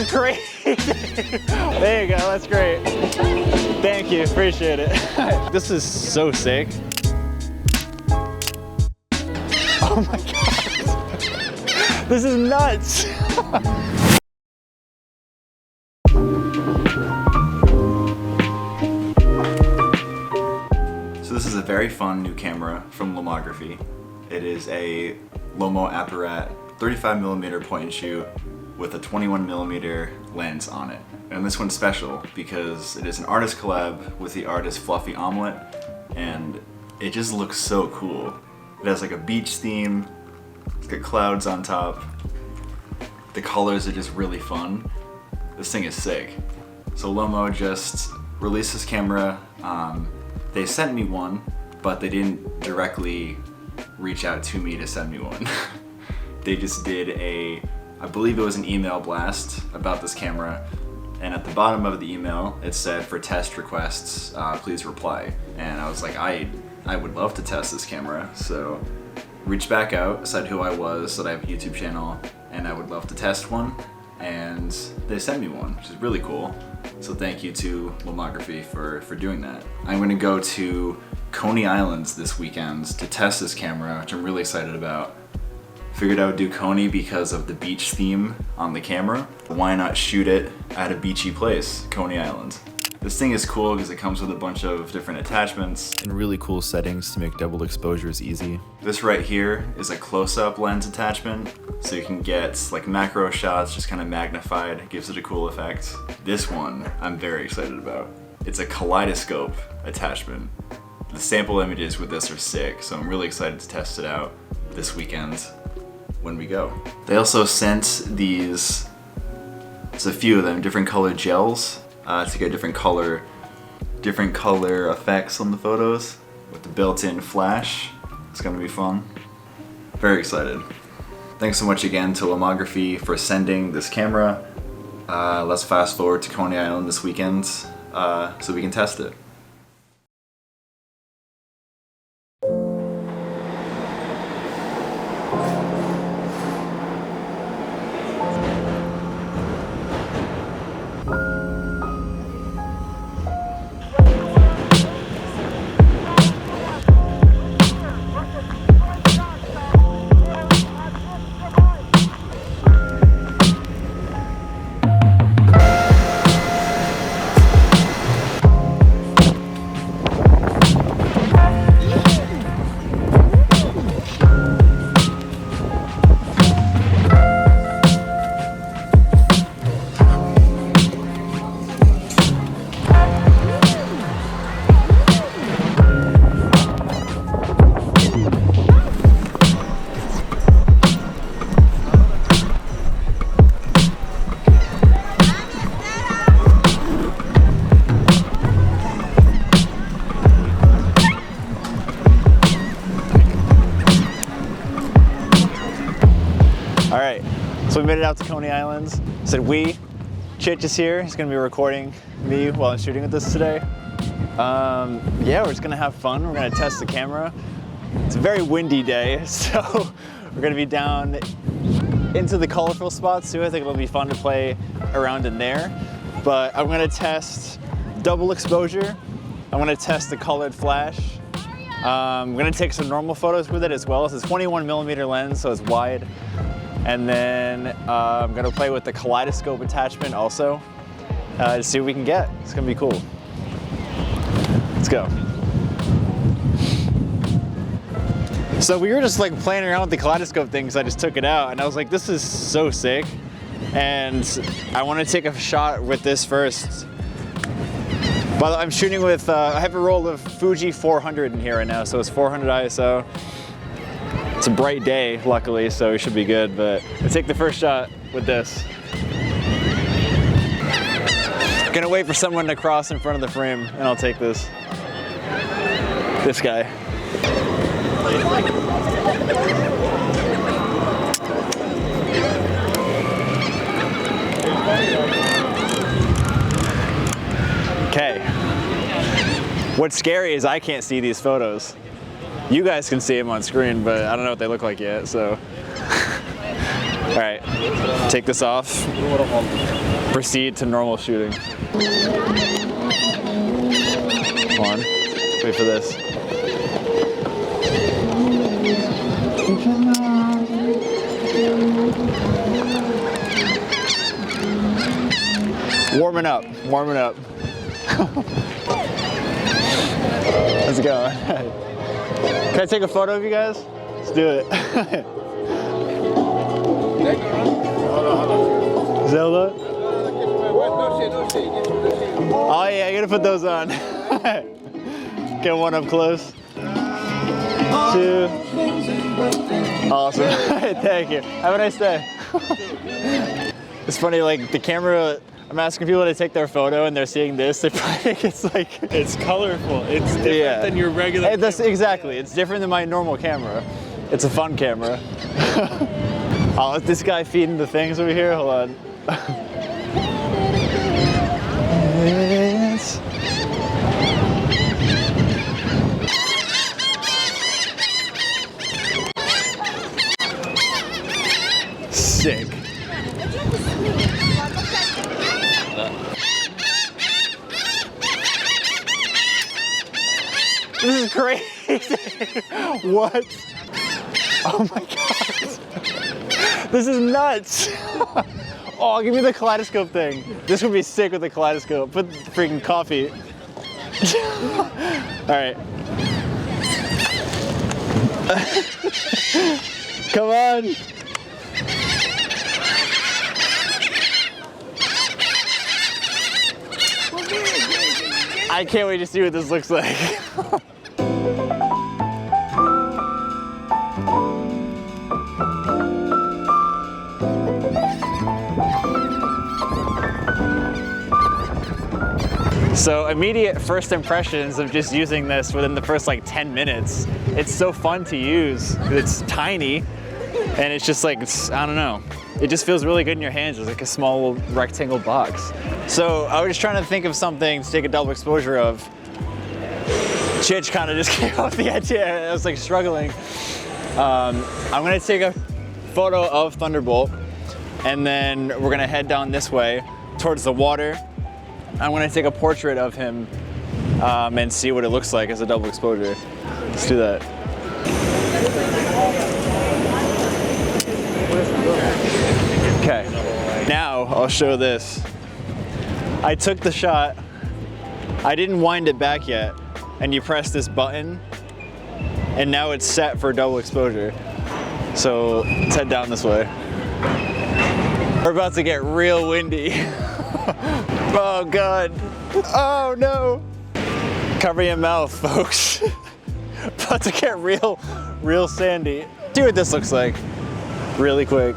crazy. There you go, that's great. Thank you, appreciate it. This is so sick. Oh my God. This is nuts. So this is a very fun new camera from Lomography. It is a LomoApparat 35mm point and shoot with a 21mm lens on it. And this one's special because it is an artist collab with the artist Fluffy Omelette, and it just looks so cool. It has like a beach theme, it's got clouds on top. The colors are just really fun. This thing is sick. So Lomo just released this camera. They sent me one, but they didn't directly reach out to me to send me one. They just did I believe it was an email blast about this camera, and at the bottom of the email it said, for test requests, please reply. And I was like, I would love to test this camera, so reached back out, said who I was, that I have a YouTube channel, and I would love to test one, and they sent me one, which is really cool. So thank you to Lomography for doing that. I'm gonna go to Coney Island this weekend to test this camera, which I'm really excited about. Figured I would do Coney because of the beach theme on the camera. Why not shoot it at a beachy place, Coney Island? This thing is cool because it comes with a bunch of different attachments and really cool settings to make double exposures easy. This right here is a close-up lens attachment, so you can get like macro shots just kind of magnified. It gives it a cool effect. This one I'm very excited about. It's a kaleidoscope attachment. The sample images with this are sick, so I'm really excited to test it out this weekend when we go. They also sent these, it's a few of them, different color gels to get different color effects on the photos with the built-in flash. It's gonna be fun. Very excited. Thanks so much again to Lomography for sending this camera. Let's fast forward to Coney Island this weekend so we can test it. All right, so we made it out to Coney Island. Said Chich is here. He's gonna be recording me while I'm shooting with this today. Yeah, we're just gonna have fun. We're gonna test the camera. It's a very windy day, so we're gonna be down into the colorful spots too. I think it'll be fun to play around in there. But I'm gonna test double exposure. I'm gonna test the colored flash. I'm gonna take some normal photos with it as well. It's a 21mm lens, so it's wide. And then I'm gonna play with the kaleidoscope attachment also to see what we can get. It's gonna be cool. Let's go. So we were just like playing around with the kaleidoscope thing because I just took it out and I was like, this is so sick. And I want to take a shot with this first. But I'm shooting with, I have a roll of Fuji 400 in here right now, so it's 400 ISO. It's a bright day, luckily, so we should be good, but I'll take the first shot with this. Gonna wait for someone to cross in front of the frame, and I'll take this. This guy. Okay. What's scary is I can't see these photos. You guys can see them on screen, but I don't know what they look like yet, so. All right, take this off. proceed to normal shooting. Hold on, wait for this. Warming up, warming up. How's it going? Can I take a photo of you guys? Let's do it. Zelda? Oh yeah, I gotta put those on. Get one up close. 2. Awesome. Thank you. Have a nice day. It's funny, like the camera, I'm asking people to take their photo and they're seeing this, they probably think it's like... It's colorful. It's different than your regular camera. Exactly. It's different than my normal camera. It's a fun camera. I'll let this guy feeding the things over here. Hold on. Yes. Sick. This is crazy. What? Oh my god. This is nuts. Oh, give me the kaleidoscope thing. This would be sick with the kaleidoscope. Put the freaking coffee. All right. Come on. I can't wait to see what this looks like. So immediate first impressions of just using this within the first like 10 minutes. It's so fun to use. It's tiny and it's just like, I don't know. It just feels really good in your hands. It's like a small rectangle box. So I was just trying to think of something to take a double exposure of. Chich kind of just came up with the idea. I was like struggling. I'm gonna take a photo of Thunderbolt and then we're gonna head down this way towards the water. I'm gonna take a portrait of him and see what it looks like as a double exposure. Let's do that. Okay, now I'll show this. I took the shot, I didn't wind it back yet, and you press this button, and now it's set for double exposure. So let's head down this way. We're about to get real windy. Oh God. Oh no. Cover your mouth, folks. About to get real sandy. See what this looks like really quick.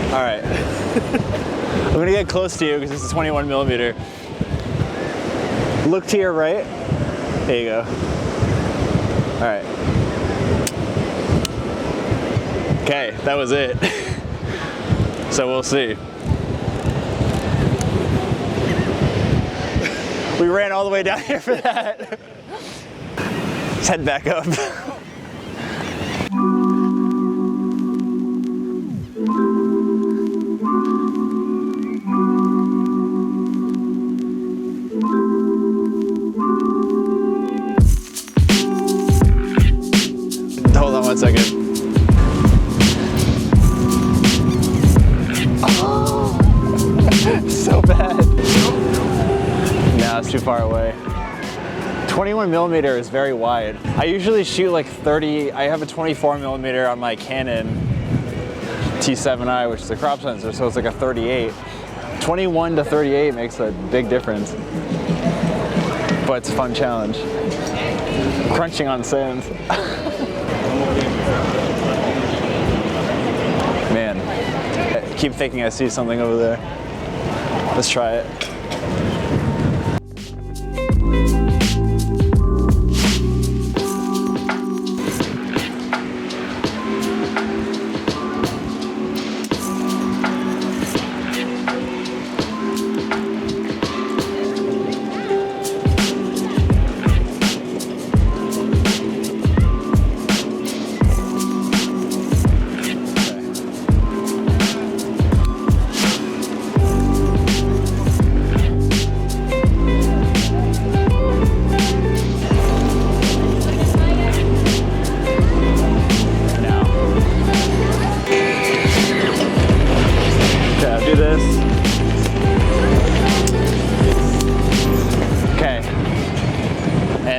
All right. I'm gonna get close to you because this is 21mm. Look to your right. There you go. All right. Okay, that was it. So we'll see. We ran all the way down here for that. Let's head back up. Hold on 1 second. So bad. No, it's too far away. 21mm is very wide. I usually shoot like 30. I have a 24mm on my Canon T7i, which is a crop sensor, so it's like a 38. 21 to 38 makes a big difference. But it's a fun challenge. Crunching on sand. Man, I keep thinking I see something over there. Let's try it.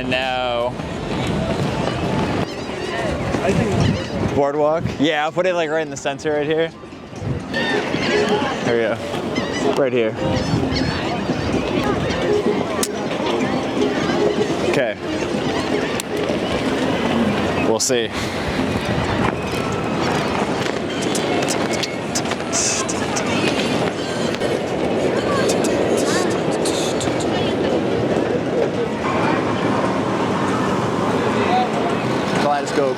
And now I think boardwalk. Yeah, I'll put it like right in the center right here. There we go. Right here. Okay. We'll see. Kaleidoscope.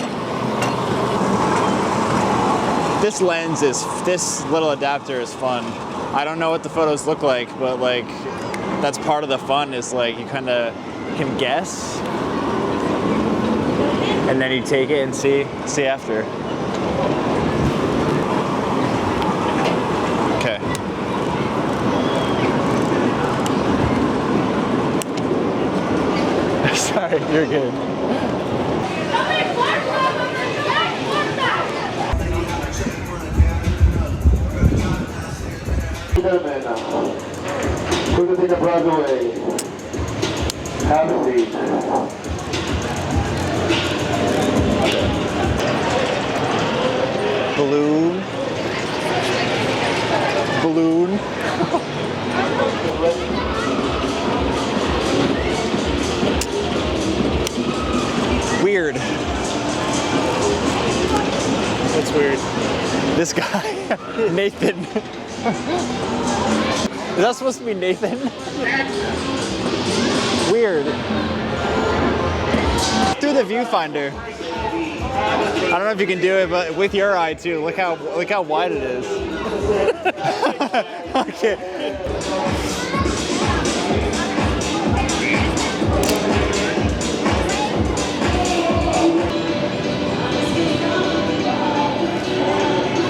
This little adapter is fun. I don't know what the photos look like, but like that's part of the fun is like you kind of can guess and then you take it and see after. Okay. Sorry, you're good. We're going to take a breath away. Have a seat. Balloon. Weird. that's weird. This guy, Nathan. Is that supposed to be Nathan? Weird. Through the viewfinder. I don't know if you can do it, but with your eye too. Look how wide it is. Okay.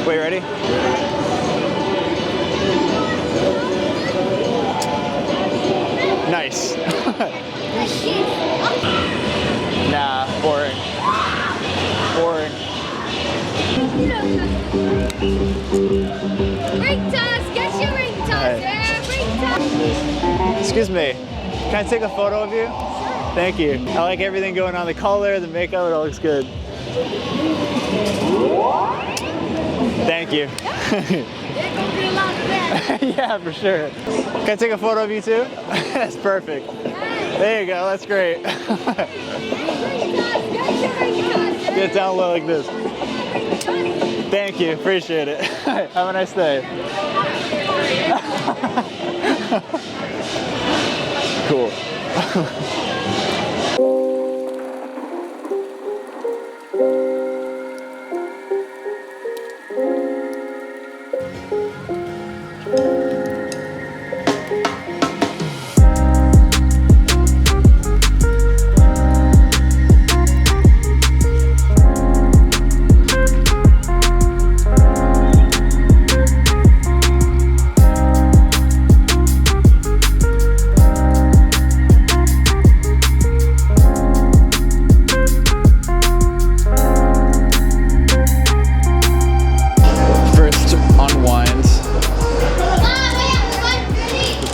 Wait, ready? Nice. Nah, boring. Ring toss, get your ring toss there, ring toss. Excuse me, can I take a photo of you? Thank you. I like everything going on, the color, the makeup, it all looks good. Thank you. They're gonna be a lot better. Yeah, for sure. Can I take a photo of you too? That's perfect. There you go, that's great. Ring toss, get your ring toss there. Get down low like this. Thank you, appreciate it. Have a nice day. Cool.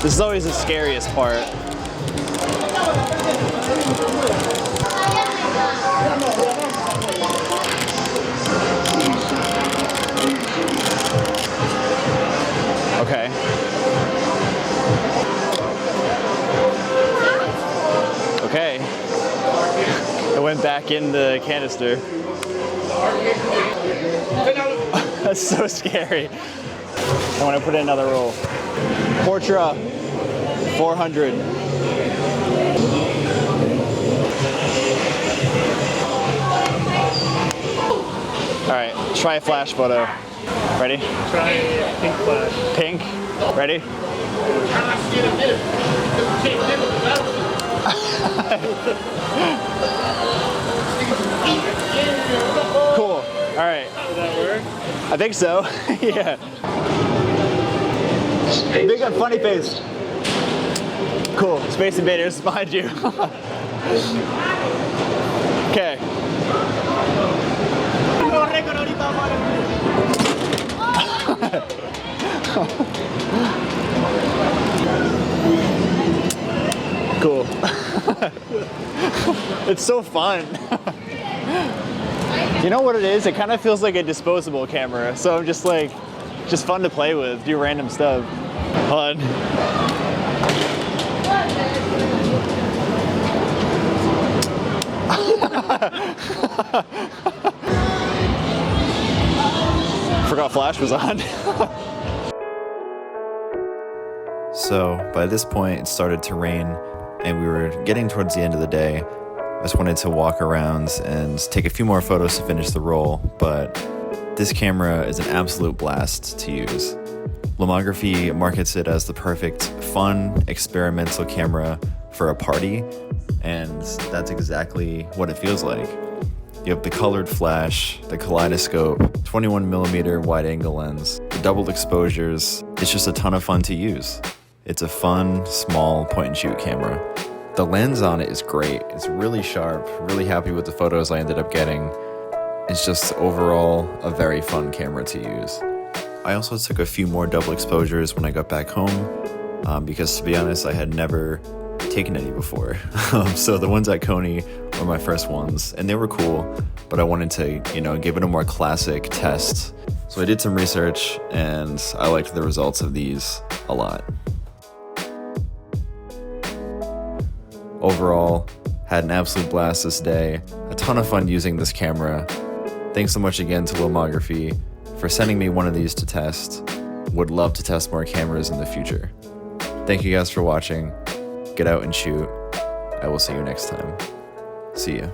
This is always the scariest part. Okay. Okay. It went back in the canister. That's so scary. I want to put in another roll. Portra, 400. All right, try a flash photo. Ready? Try pink flash. Pink. Ready? Cool. All right. Does that work? I think so. Yeah. Big up funny face. Cool. Space Invaders behind you. Okay. Cool. It's so fun. You know what it is? It kind of feels like a disposable camera. So I'm just like, just fun to play with, do random stuff. Hold on. Forgot flash was on. So by this point, it started to rain, and we were getting towards the end of the day. I just wanted to walk around and take a few more photos to finish the roll, but this camera is an absolute blast to use. Lomography markets it as the perfect, fun, experimental camera for a party, and that's exactly what it feels like. You have the colored flash, the kaleidoscope, 21mm wide-angle lens, the doubled exposures. It's just a ton of fun to use. It's a fun, small point-and-shoot camera. The lens on it is great. It's really sharp, really happy with the photos I ended up getting. It's just overall a very fun camera to use. I also took a few more double exposures when I got back home because, to be honest, I had never taken any before. So the ones at Coney were my first ones, and they were cool, but I wanted to, give it a more classic test. So I did some research, and I liked the results of these a lot. Overall, had an absolute blast this day. A ton of fun using this camera. Thanks so much again to Lomography for sending me one of these to test. Would love to test more cameras in the future. Thank you guys for watching. Get out and shoot. I will see you next time. See ya.